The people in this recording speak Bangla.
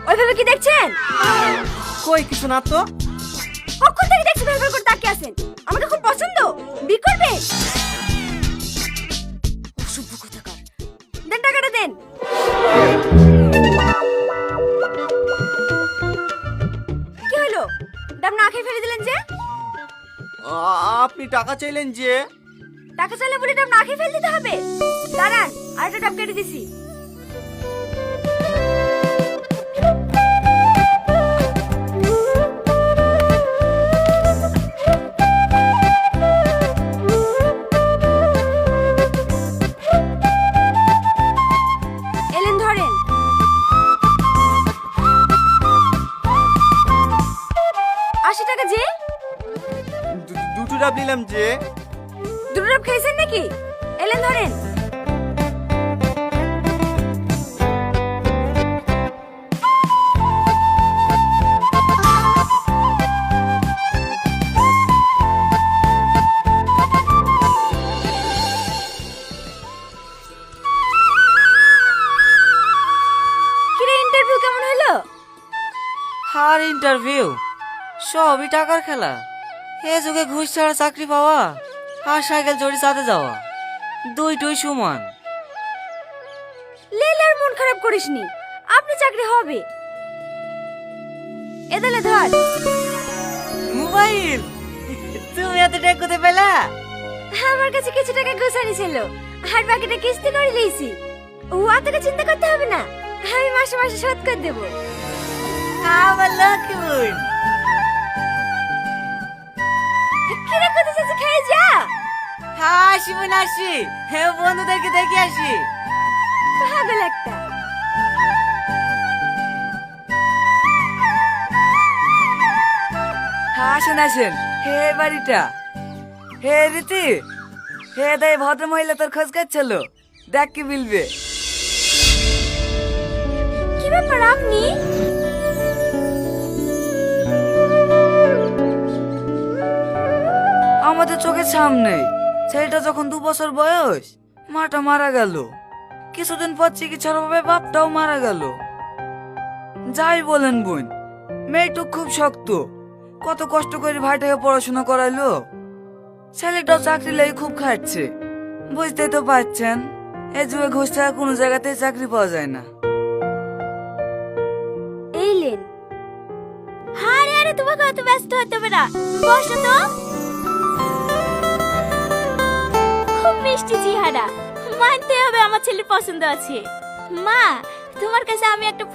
ওইভাবে কি দেখছেন? কই কিছু না তো। কখন থেকে দেখছি ভেলভেল করে তাকিয়ে আছেন? আমাকে খুব পছন্দ, বিয়ে করবে? অসভ্য কোথাকার। দেন টাকাটা দেন। কি হলো? ডাব না খেয়ে ফেলে দিলেন যে? আপনি টাকা চাইলেন যে? টাকা চাইলে বলে ডাব না খেয়ে ফেলে দিতে হবে? দাঁড়ান, আরেকটা ডাব কেটে দিছি। এলেন ধরেন। আশি টাকা যে? দুটো ডাব নিলাম যে। দুটো ডাব খেয়েছেন নাকি? এলেন ধরেন। কিরে, ইন্টারভিউ কেমন হলো? আর ইন্টারভিউ সবই টাকার খেলা। এ যুগে ঘুষ ছাড়া চাকরি পাওয়া আর সাইকেল চড়ে চাঁদে যাওয়া দুইটাই সমান। লেলার মন খারাপ করিসনি, আপনি চাকরি হবে। এদালে ধর। মোবাইল তুমি এত টাকা কোথায় পেলা? আমার কাছে কিছু টাকা গোছানি ছিল, আর বাকিটা কিস্তি করে লিয়েছি। ও অতটা চিন্তা করতে হবে না, আমি মাসে মাসে শোধ করে দেবো। আমার লক্ষ্মী বোন। কিরে কোথায় যাচ্ছে, খেয়ে যা। হাসি বোন আসি, হ্যাঁ বন্ধুদেরকে দেখে আসি। পাগল একটা। আসেন আসেন, হে বাড়িটা। হে রীতি, হে দাই ভদ্র মহিলা তোর খোঁজ করছিল, দেখ কি বলবে। কি ব্যাপার আপনি? আমাদের চোখের সামনে ছেলেটা যখন 2 বছর বয়স মাটা মারা গেল, কিছুদিন পর চিকিৎসার অভাবে বাপটাও মারা গেল। যাই বলেন বোন, মেয়েটুক খুব শক্ত, কত কষ্ট করে ভাইটাকে পড়াশোনা করাইলো। ছেলেটাও চাকরি লেগে খুব খাটছে, বুঝতেই তো পারছেন এই যুগে ঘুষ ছাড়া কোনো জায়গাতেই চাকরি পাওয়া যায় না। এইলেন। আরে আরে, তোমাকে অত ব্যস্ত হতে হবে না, বসো তো। খুব মিষ্টি চেহারা, মানতে হবে আমার ছেলে পছন্দ আছে। মা, তোমার কাছে আমি একটা